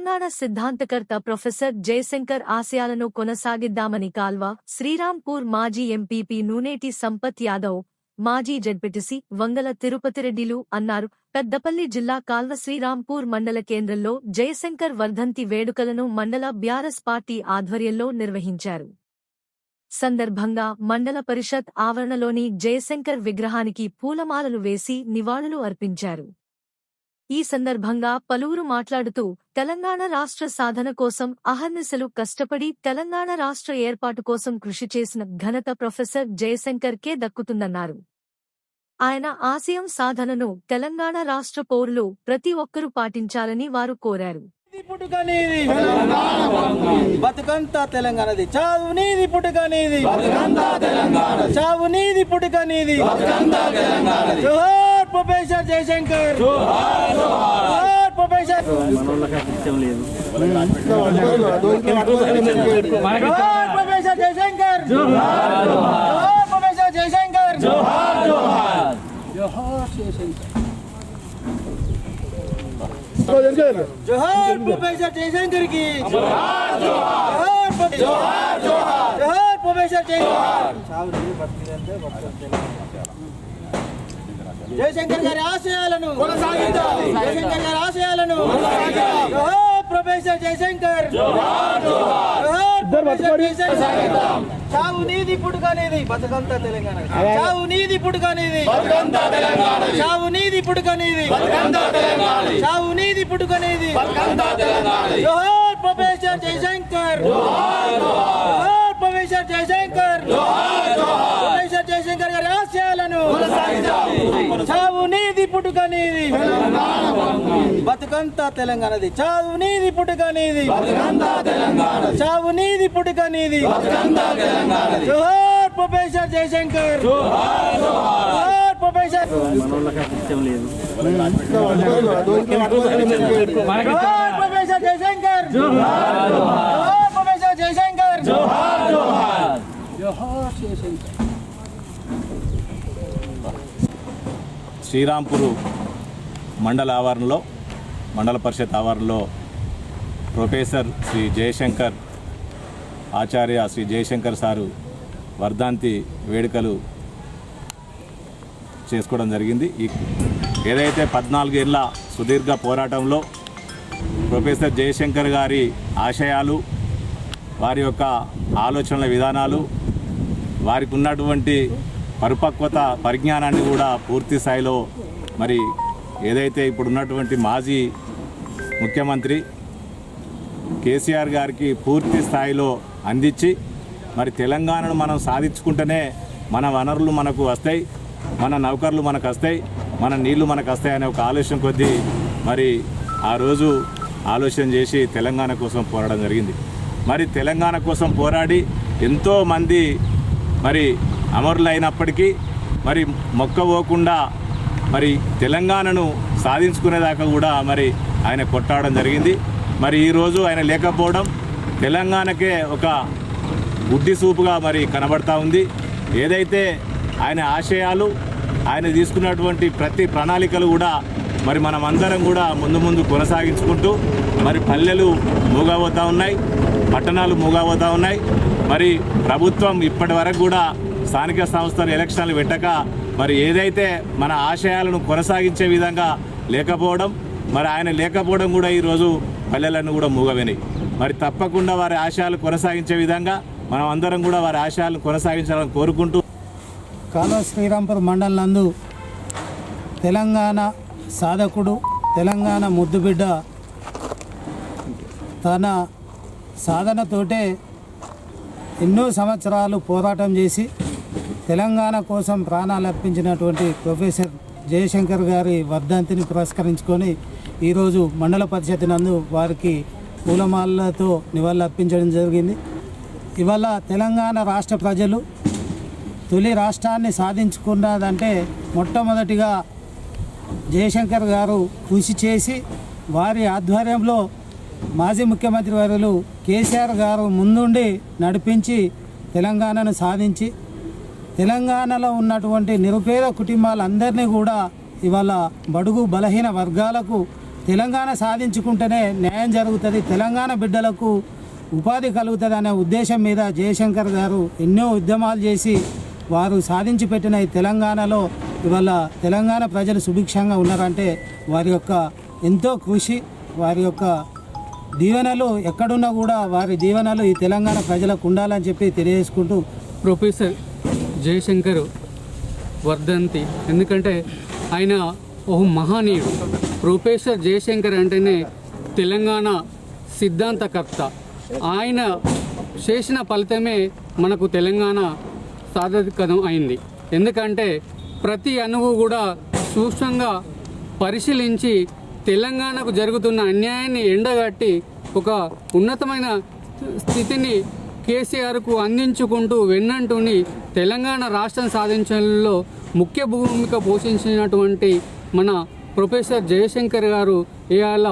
Telangana సిద్ధాంతకర్త professor Jayashankar ఆశయాలను కొనసాగిద్దామని కాల్వ శ్రీరాంపూర్ మాజీ MPP Nuneti Sampath Yadav, మాజీ జడ్పీటీసీ వంగల తిరుపతిరెడ్డిలు అన్నారు. పెద్దపల్లి జిల్లా కాల్వ శ్రీరాంపూర్ మండల కేంద్రంలో జయశంకర్ వర్ధంతి వేడుకలను మండల బ్యారస్ పార్టీ ఆధ్వర్యంలో నిర్వహించారు. సందర్భంగా మండల పరిషత్ ఆవరణలోని జయశంకర్ విగ్రహానికి పూలమాలలు వేసి నివాళులు అర్పించారు. ఈ సందర్భంగా పలువురు మాట్లాడుతూ తెలంగాణ రాష్ట్ర సాధన కోసం అహర్నిశలు కష్టపడి తెలంగాణ రాష్ట్ర ఏర్పాటు కోసం కృషి చేసిన ఘనత ప్రొఫెసర్ జయశంకర్కే దక్కుతుందన్నారు. ఆయన ఆశయం సాధనను తెలంగాణ రాష్ట్ర పౌరులు ప్రతి ఒక్కరూ పాటించాలని వారు కోరారు. బతుకంతా తెలంగాణది, చావు నీది పుట్టుకనేది, చావు నీది పుట్టుకనేది. జోహార్ ప్రొఫెసర్ జయశంకర్, జోహార్ ప్రొఫెసర్. జోహార్ ప్రొఫెసర్ జయశంకర్, జోహార్ ప్రొఫెసర్ జయశంకర్, జోహార్ జోహార్ జోహార్ జయశంకర్. जोहार प्रोफेसर जयशंकर की, जोहार जोहार जोहार जोहार जोहार प्रोफेसर जयशंकर గారి ఆశయాలను కొనసాగించాలి, జయశంకర్ గారి ఆశయాలను కొనసాగించాలి. జోహార్ ప్రొఫెసర్ జయశంకర్, జోహార్ జోహార్ జోహార్ ప్రొఫెసర్ జయశంకర్. చావు నీది పుట్టుకనేది, బతుకంతా తెలంగాణ. చావు నీది పుట్టుకనేది, బతుకంతా తెలంగాణ. చావు నీది పుట్టుకనేది, బతుకంతా తెలంగాణ. చావు నీది పుట్టుకనేది, బతుకంతా తెలంగాణ. జోహార్ ప్రొఫెసర్ జయశంకర్, జోహార్ జోహార్ జోహార్ ప్రొఫెసర్ జయశంకర్, జోహార్ జోహార్ ప్రొఫెసర్ జయశంకర్ గారి ఆశయాలను కొనసాగించాలి. చావు నీది పుట్టుకనేది, బతుకంతా తెలంగాణది. చావు నీది పుట్టుకనేది, బతుకంతా తెలంగాణ. చావు నీది పుట్టుకనేది, బతుకంతా తెలంగాణ. జోహార్ ప్రొఫెసర్ జయశంకర్, జోహార్ జోహార్ ప్రొఫెసర్. జోహార్ ప్రొఫెసర్ జయశంకర్, జోహార్ జోహార్ ప్రొఫెసర్ జయశంకర్, జోహార్ జోహార్ జోహార్ జయశంకర్. శ్రీరాంపూర్ మండల ఆవరణలో, మండల పరిషత్ ఆవరణలో ప్రొఫెసర్ శ్రీ జయశంకర్ ఆచార్య శ్రీ జయశంకర్ సారు వర్ధంతి వేడుకలు చేసుకోవడం జరిగింది. ఏదైతే 14 ఏళ్ల సుదీర్ఘ పోరాటంలో ప్రొఫెసర్ జయశంకర్ గారి ఆశయాలు, వారి యొక్క ఆలోచనల విధానాలు, వారికి ఉన్నటువంటి పరిపక్వత పరిజ్ఞానాన్ని కూడా పూర్తి స్థాయిలో మరి ఏదైతే ఇప్పుడున్నటువంటి మాజీ ముఖ్యమంత్రి కేసీఆర్ గారికి పూర్తి స్థాయిలో అందించి మరి తెలంగాణను మనం సాధించుకుంటేనే మన వనరులు మనకు వస్తాయి, మన నౌకర్లు మనకు వస్తాయి, మన నీళ్లు మనకు వస్తాయి అనే ఒక ఆలోచన కొద్దీ మరి ఆ రోజు ఆలోచన చేసి తెలంగాణ కోసం పోరాడడం జరిగింది. మరి తెలంగాణ కోసం పోరాడి ఎంతోమంది మరి అమరులైనప్పటికీ మరి మొక్కవోకుండా మరి తెలంగాణను సాధించుకునేదాకా కూడా మరి ఆయన కొట్టాడడం జరిగింది. మరి ఈరోజు ఆయన లేకపోవడం తెలంగాణకే ఒక గుడ్డి సూపుగా మరి కనబడతా ఉంది. ఏదైతే ఆయన ఆశయాలు, ఆయన తీసుకున్నటువంటి ప్రతి ప్రణాళికలు కూడా మరి మనం అందరం కూడా ముందు కొనసాగించుకుంటూ మరి పల్లెలు మూగబోతూ ఉన్నాయి, పట్టణాలు మూగబోతూ ఉన్నాయి. మరి ప్రభుత్వం ఇప్పటి వరకు కూడా స్థానిక సంస్థల ఎలక్షన్లు పెట్టక మరి ఏదైతే మన ఆశయాలను కొనసాగించే విధంగా లేకపోవడం, మరి ఆయన లేకపోవడం కూడా ఈరోజు పల్లెలను కూడా మూగవినాయి. మరి తప్పకుండా వారి ఆశయాలు కొనసాగించే విధంగా మనం అందరం కూడా వారి ఆశయాలను కొనసాగించాలని కోరుకుంటూ కాల్వ శ్రీరాంపూర్ మండలం నందు తెలంగాణ సాధకుడు, తెలంగాణ ముద్దుబిడ్డ తన సాధనతోటే ఎన్నో సంవత్సరాలు పోరాటం చేసి తెలంగాణ కోసం ప్రాణాలు అర్పించినటువంటి ప్రొఫెసర్ జయశంకర్ గారి వర్ధంతిని పురస్కరించుకొని ఈరోజు మండల పరిషత్ నందు వారికి పూలమాలతో నివాళులు అర్పించడం జరిగింది. ఇవాళ తెలంగాణ రాష్ట్ర ప్రజలు తొలి రాష్ట్రాన్ని సాధించుకున్నదంటే మొట్టమొదటిగా జయశంకర్ గారు కృషి చేసి వారి ఆధ్వర్యంలో మాజీ ముఖ్యమంత్రి వర్యులు కేసీఆర్ గారు ముందుండి నడిపించి తెలంగాణను సాధించి తెలంగాణలో ఉన్నటువంటి నిరుపేద కుటుంబాలందరినీ కూడా ఇవాళ బడుగు బలహీన వర్గాలకు తెలంగాణ సాధించుకుంటేనే న్యాయం జరుగుతుంది, తెలంగాణ బిడ్డలకు ఉపాధి కలుగుతుంది అనే ఉద్దేశం మీద జయశంకర్ గారు ఎన్నో ఉద్యమాలు చేసి వారు సాధించి పెట్టిన ఈ తెలంగాణలో ఇవాళ తెలంగాణ ప్రజలు సుభిక్షంగా ఉన్నారంటే వారి యొక్క ఎంతో కృషి, వారి యొక్క దీవెనలు ఎక్కడున్నా కూడా వారి దీవెనలు ఈ తెలంగాణ ప్రజలకు ఉండాలని చెప్పి తెలియజేసుకుంటూ ప్రొఫెసర్ జయశంకర్ వర్ధంతి, ఎందుకంటే ఆయన ఒక మహనీయుడు. ప్రొఫెసర్ జయశంకర్ అంటేనే తెలంగాణ సిద్ధాంతకర్త. ఆయన చేసిన ఫలితమే మనకు తెలంగాణ సాధకం అయింది. ఎందుకంటే ప్రతి అణువు కూడా సూక్ష్మంగా పరిశీలించి తెలంగాణకు జరుగుతున్న అన్యాయాన్ని ఎండగట్టి ఒక ఉన్నతమైన స్థితిని కేసీఆర్కు అందించుకుంటూ వెన్నంటూని తెలంగాణ రాష్ట్రం సాధించడంలో ముఖ్య భూమిక పోషించినటువంటి మన ప్రొఫెసర్ జయశంకర్ గారు ఇవాళ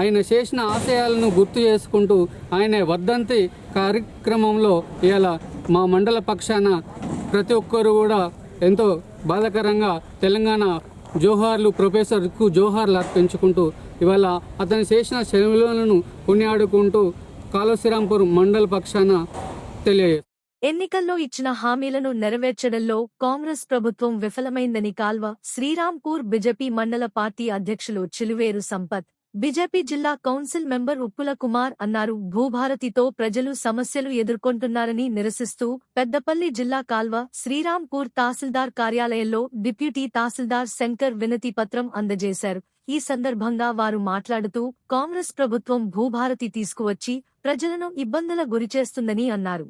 ఆయన చేసిన ఆశయాలను గుర్తు చేసుకుంటూ ఆయన వర్ధంతి కార్యక్రమంలో ఇవాళ మా మండల పక్షాన ప్రతి ఒక్కరు కూడా ఎంతో బాధాకరంగా తెలంగాణ జోహార్లు, ప్రొఫెసర్కు జోహార్లు అర్పించుకుంటూ ఇవాళ అతను చేసిన సేవలను కొనియాడుకుంటూ కాళేశ్వరంపూర్ మండల పక్షాన తెలియజేస్తారు. ఎన్నికల్లో ఇచ్చిన హామీలను నెరవేర్చడంలో కాంగ్రెస్ ప్రభుత్వం విఫలమైందని కాల్వ శ్రీరాంపూర్ బీజేపీ మండల పార్టీ అధ్యక్షులు చిలువేరు సంపత్, బీజేపీ జిల్లా కౌన్సిల్ మెంబర్ ఉప్పుల కుమార్ అన్నారు. భూభారతితో ప్రజలు సమస్యలు ఎదుర్కొంటున్నారని నిరసిస్తూ పెద్దపల్లి జిల్లా కాల్వ శ్రీరాంపూర్ తహసీల్దార్ కార్యాలయంలో డిప్యూటీ తహసీల్దార్ శంకర్ వినతి పత్రం అందజేశారు. ఈ సందర్భంగా వారు మాట్లాడుతూ కాంగ్రెస్ ప్రభుత్వం భూభారతి తీసుకువచ్చి ప్రజలను ఇబ్బందుల గురిచేస్తుందని అన్నారు.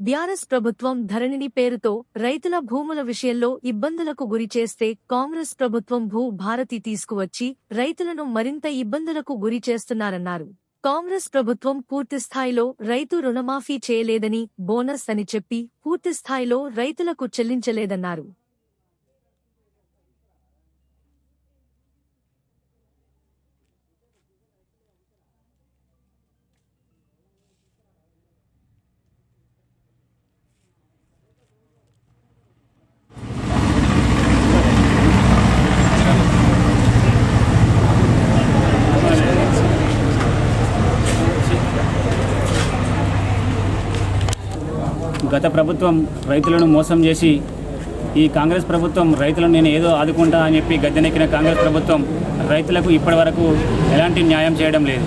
బీఆర్ఎస్ ప్రభుత్వం ధరణిని పేరుతో రైతుల భూముల విషయంలో ఇబ్బందులకు గురిచేస్తే కాంగ్రెస్ ప్రభుత్వం భూ భారతి తీసుకువచ్చి రైతులను మరింత ఇబ్బందులకు గురి చేస్తున్నారన్నారు. కాంగ్రెస్ ప్రభుత్వం పూర్తిస్థాయిలో రైతు రుణమాఫీ చేయలేదని, బోనస్ అని చెప్పి పూర్తిస్థాయిలో రైతులకు చెల్లించలేదన్నారు. గత ప్రభుత్వం రైతులను మోసం చేసి ఈ కాంగ్రెస్ ప్రభుత్వం రైతులను నేను ఏదో ఆదుకుంటా అని చెప్పి గద్దెనెక్కిన కాంగ్రెస్ ప్రభుత్వం రైతులకు ఇప్పటివరకు ఎలాంటి న్యాయం చేయడం లేదు.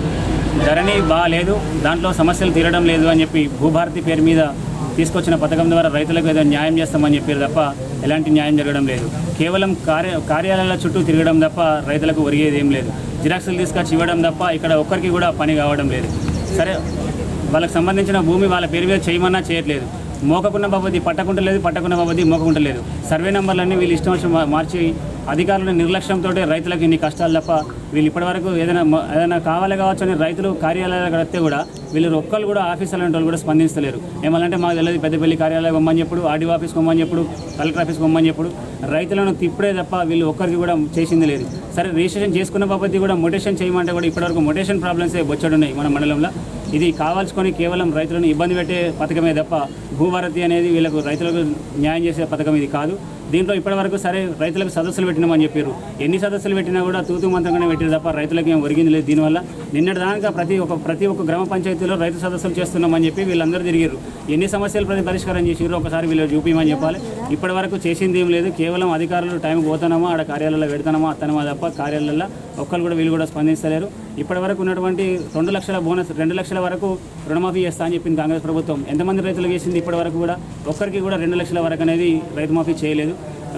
ధరణి బాగాలేదు, దాంట్లో సమస్యలు తీరడం లేదు అని చెప్పి భూభారతి పేరు మీద తీసుకొచ్చిన పథకం ద్వారా రైతులకు ఏదో న్యాయం చేస్తామని చెప్పారు తప్ప ఎలాంటి న్యాయం జరగడం లేదు. కేవలం కార్యాలయాల చుట్టూ తిరగడం తప్ప రైతులకు ఒరిగేది ఏం లేదు. జిరాక్సులు తీసుకొచ్చి ఇవ్వడం తప్ప ఇక్కడ ఒక్కరికి కూడా పని కావడం లేదు. సరే, వాళ్ళకి సంబంధించిన భూమి వాళ్ళ పేరు మీద చేయమన్నా చేయట్లేదు. మోకకున్న బాబుది పట్టకుంటలేదు, పట్టకున్న బాబుది మోకకుంటలేదు. సర్వే నెంబర్లన్నీ వీళ్ళు ఇష్టం వచ్చి మార్చి అధికారుల నిర్లక్ష్యంతో రైతులకు ఇన్ని కష్టాలు తప్ప వీళ్ళు ఇప్పటివరకు ఏదైనా కావాలి కావచ్చు అని రైతులు కార్యాలయాలకు వస్తే కూడా వీళ్ళు ఒక్కరు కూడా ఆఫీసర్లు వాళ్ళు కూడా స్పందిస్తలేరు. ఏమనంటే మాకు తెలియదు, పెద్దపల్లి కార్యాలయం పొమ్మని చెప్పుడు, ఆర్డీఓ ఆఫీస్కి పొమ్మని చెప్పుడు, కలెక్టర్ ఆఫీస్కి పొమ్మని చెప్పుడు రైతులను తిప్పుడే తప్ప వీళ్ళు ఒక్కరికి కూడా చేసింది లేదు. సరే, రిజిస్ట్రేషన్ చేసుకున్న బాబుది కూడా మొటేషన్ చేయమంటే కూడా ఇప్పటివరకు మొటేషన్ ప్రాబ్లమ్సే బొచ్చడున్నాయి మన మండలంలో. ఇది కావాల్సుకొని కేవలం రైతులను ఇబ్బంది పెట్టే పథకమే తప్ప భూభారతి అనేది వీళ్ళకు రైతులకు న్యాయం చేసే పథకం ఇది కాదు. దీంట్లో ఇప్పటివరకు సరే రైతులకు సదస్సులు పెట్టినామని చెప్పారు. ఎన్ని సదస్సులు పెట్టినా కూడా తూతు మంత్రంగానే పెట్టారు తప్ప రైతులకు ఏం ఒరిగింది లేదు. దీనివల్ల నిన్నటి దాకా ప్రతి ఒక్క గ్రామ పంచాయతీలో రైతు సదస్సులు చేస్తున్నామని చెప్పి వీళ్ళందరూ తిరిగారు. ఎన్ని సమస్యలు పరిష్కారం చేసారు ఒకసారి వీళ్ళు చూపించమని చెప్పాలి. ఇప్పటి వరకు చేసింది ఏం లేదు. కేవలం అధికారులు టైంకి పోతున్నామా, ఆడ కార్యాలయంలో పెడతామా, అత్తనమా తప్ప కార్యాలయంలో ఒక్కరు కూడా వీళ్ళు కూడా స్పందిస్తలేరు. ఇప్పటి వరకు ఉన్నటువంటి 2 లక్షల బోనస్, 2 లక్షల వరకు రుణమాఫీ చేస్తా అని చెప్పింది కాంగ్రెస్ ప్రభుత్వం. ఎంతమంది రైతులకు చేసింది? ఇప్పటి వరకు కూడా ఒక్కరికి కూడా 2 లక్షల వరకు అనేది రైతు మాఫీ చేయలేదు.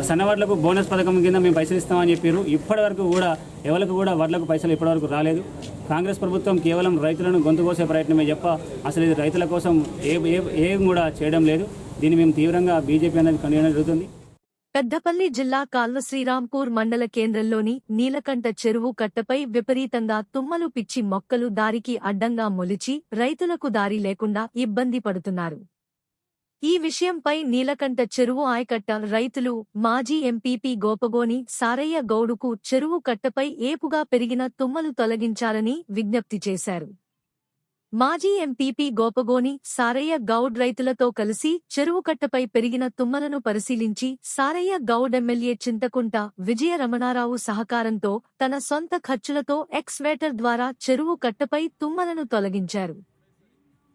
సన్నవాళ్లకు బోనస్ పథకం కింద మేము పైసలు ఇస్తామని చెప్పారు. ఇప్పటి వరకు కూడా ఎవరికి కూడా వడ్లకు పైసలు ఇప్పటివరకు రాలేదు. కాంగ్రెస్ ప్రభుత్వం కేవలం రైతులను గొంతు కోసే ప్రయత్నమే చెప్ప అసలు ఇది రైతుల కోసం ఏం కూడా చేయడం లేదు. దీన్ని మేము తీవ్రంగా బీజేపీ అనేది ఖండించడం జరుగుతుంది. పెద్దపల్లి జిల్లా కాల్వ శ్రీరాంపూర్ మండల కేంద్రంలోని నీలకంఠ చెరువు కట్టపై విపరీతంగా తుమ్మలు పిచ్చి మొక్కలు దారికి అడ్డంగా మొలిచి రైతులకు దారి లేకుండా ఇబ్బంది పడుతున్నారు. ఈ విషయంపై నీలకంఠ చెరువు ఆయకట్ట రైతులు మాజీ ఎంపీపీ గోపగోని సారయ్య గౌడుకు చెరువు కట్టపై ఏపుగా పెరిగిన తుమ్మలు తొలగించాలని విజ్ఞప్తి చేశారు. మాజీ ఎంపీపీ గోపగోని సారయ్య గౌడ్ రైతులతో కలిసి చెరువుకట్టపై పెరిగిన తుమ్మలను పరిశీలించి సారయ్య గౌడ్ ఎమ్మెల్యే చింతకుంట విజయ రమణారావు సహకారంతో తన సొంత ఖర్చులతో ఎక్స్వేటర్ ద్వారా చెరువు కట్టపై తుమ్మలను తొలగించారు.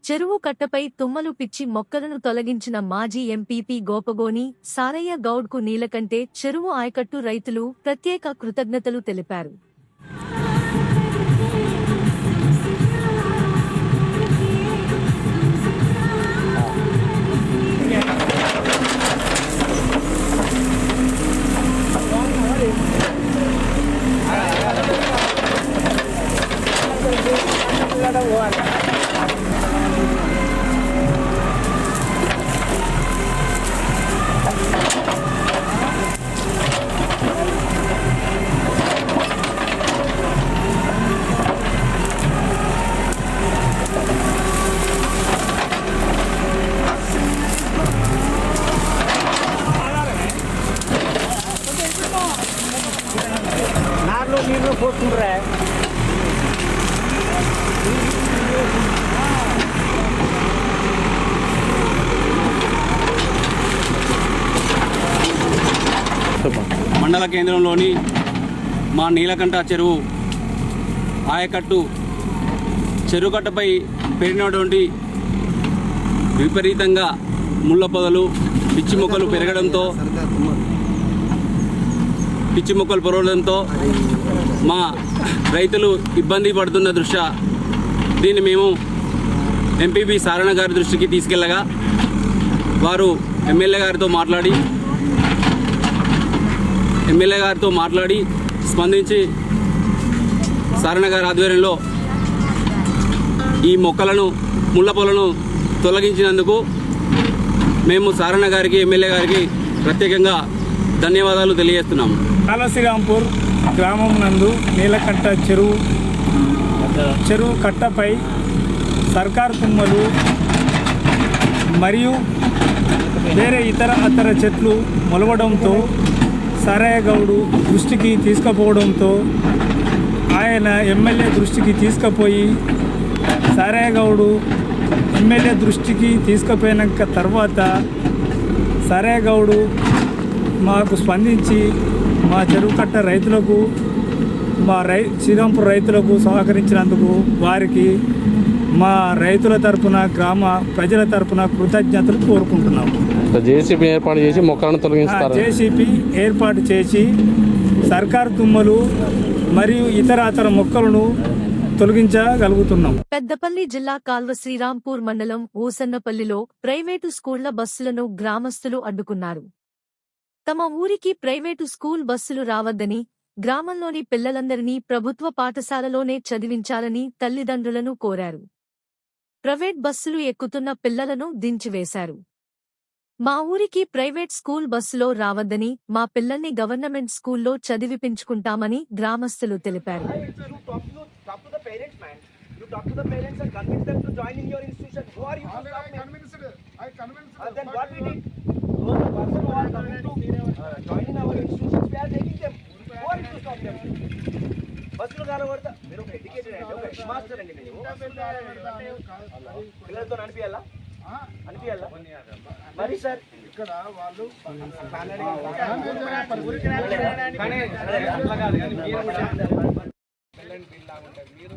చెరువు కట్టపై తుమ్మలు పిచ్చి మొక్కలను తొలగించిన మాజీ ఎంపీపీ గోపగోని సారయ్య గౌడ్కు నీలకంటే చెరువు ఆయకట్టు రైతులు ప్రత్యేక కృతజ్ఞతలు తెలిపారు. నీళ్ళు పోతుండ్రా మండల కేంద్రంలోని మా నీలకంఠ చెరువు ఆయకట్టు చెరువుకట్టపై పెరిగినటువంటి విపరీతంగా ముళ్ళ పొదలు పిచ్చి మొక్కలు పెరగడంతో మా రైతులు ఇబ్బంది పడుతున్న దృష్ట్యా దీన్ని మేము ఎంపీపీ సారణ గారి దృష్టికి తీసుకెళ్లగా వారు ఎమ్మెల్యే గారితో మాట్లాడి స్పందించి సారణ గారి ఆధ్వర్యంలో ఈ మొక్కలను ముళ్ళ పొలను తొలగించినందుకు మేము సారణ గారికి ఎమ్మెల్యే గారికి ప్రత్యేకంగా ధన్యవాదాలు తెలియజేస్తున్నాము. కాళశ్రీరాంపూర్ గ్రామం నందు నీలకంఠ చెరువు కట్టపై సర్కారు తుమ్మలు మరియు వేరే ఇతర చెట్లు మొలవడంతో సారయ్య గౌడు దృష్టికి తీసుకుపోవడంతో ఆయన ఎమ్మెల్యే దృష్టికి తీసుకుపోయి సారయ్య గౌడు ఎమ్మెల్యే దృష్టికి తీసుకుపోయినాక తర్వాత సారయ్య గౌడు మాకు స్పందించి మా చెరువు కట్ట రైతులకు శ్రీరాంపూర్ రైతులకు సహకరించినందుకు వారికి మా రైతుల తరపున గ్రామ ప్రజల తరపున కృతజ్ఞతలు కోరుకుంటున్నాము. జేసీబీ ఏర్పాటు చేసి మొక్కలను తొలగిస్తారు. జేసీబీ ఏర్పాటు చేసి సర్కారు తుమ్మలు మరియు ఇతర మొక్కలను తొలగించగలుగుతున్నాం. పెద్దపల్లి జిల్లా కాల్వ శ్రీరాంపూర్ మండలం ఊసన్నపల్లిలో ప్రైవేటు స్కూళ్ల బస్సులను గ్రామస్తులు అడ్డుకున్నారు. తమ ఊరికి ప్రైవేటు స్కూల్ బస్సులు రావద్దని, గ్రామంలోని పిల్లలందరినీ ప్రభుత్వ పాఠశాలలోనే చదివించాలని తల్లిదండ్రులను కోరారు. ప్రైవేట్ బస్సులు ఎక్కుతున్న పిల్లలను దించివేశారు. మా ఊరికి ప్రైవేట్ స్కూల్ బస్సులో రావద్దని, మా పిల్లల్ని గవర్నమెంట్ స్కూల్లో చదివిపించుకుంటామని గ్రామస్తులు తెలిపారు. బస్సులు కాలబడతా మీరు ఒక ఎడ్యుకేటెడ్ అండి, ఒక హెడ్ మాస్టర్ అండి. మీరు పిల్లలతో అనిపించాలా మరి సార్ ఇక్కడ వాళ్ళు మీరు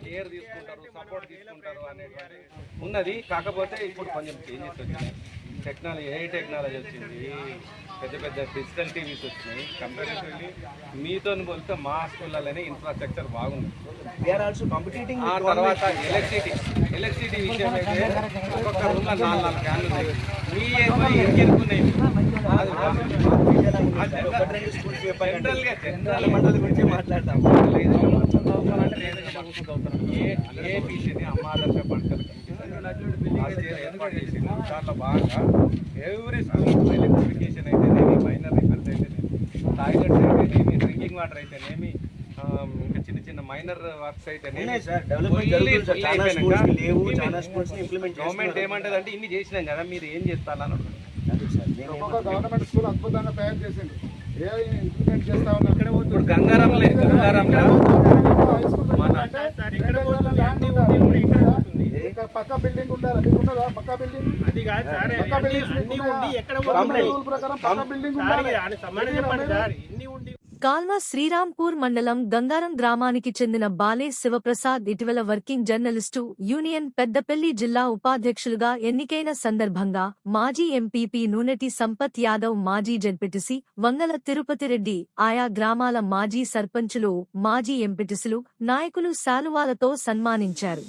కేర్ తీసుకుంటారు, సపోర్ట్ తీసుకుంటారు అనేది ఉన్నది. కాకపోతే ఇప్పుడు కొంచెం చేంజెస్ వచ్చినాయి. టెక్నాలజీ వచ్చింది, పెద్ద డిజిటల్ టీవీస్ వచ్చినాయి. కంపారిటివ్లీ మీతో పోలిస్తే మా స్కూళ్ళలోనే ఇన్ఫ్రాస్ట్రక్చర్ బాగుంది. ఆ తర్వాత ఎలక్ట్రిసిటీ విషయం అయితే ఒక్కొక్క రూమ్లో 4 ఫ్యాన్లు ఉన్నాయి. మీ ఎన్నుకున్నాయి జనరల్ మండలి గురించి మాట్లాడతాం. ఏ పీసీని అమ్మాదర్శ పంటలు ఏర్పాటు చేసింది. దాంట్లో బాగా ఎవ్రీ స్కూల్ ఎలక్ట్రిఫికేషన్ అయితేనేమి, మైనర్ రిపేర్స్ అయితేనేమి, టాయిలెట్స్ అయితేనేమి, డ్రింకింగ్ వాటర్ అయితేనేమి, ఇంకా చిన్న మైనర్ వర్క్స్ అయితేనేమి గవర్నమెంట్ ఏమంటుంది అంటే ఇన్ని చేసినాం కదా మీరు ఏం చేస్తారని. గవర్నమెంట్ స్కూల్ అద్భుతంగా తయారు చేసింది. ఇప్పుడు గంగారంలో పక్క బిల్డింగ్ ఉండాలి, పక్క బిల్డింగ్ అది కాదు సార్, కాల్వ శ్రీరాంపూర్ మండలం గంగారం గ్రామానికి చెందిన బాలే శివప్రసాద్ ఇటీవల వర్కింగ్ జర్నలిస్టు యూనియన్ పెద్దపల్లి జిల్లా ఉపాధ్యక్షులుగా ఎన్నికైన సందర్భంగా మాజీ ఎంపీపీ నూనెటి సంపత్ యాదవ్, మాజీ జడ్పీటీసీ వంగల తిరుపతిరెడ్డి, ఆయా గ్రామాల మాజీ సర్పంచులు, మాజీ ఎంపీటీసీలు, నాయకులు శాలువాలతో సన్మానించారు.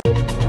గట్టిగా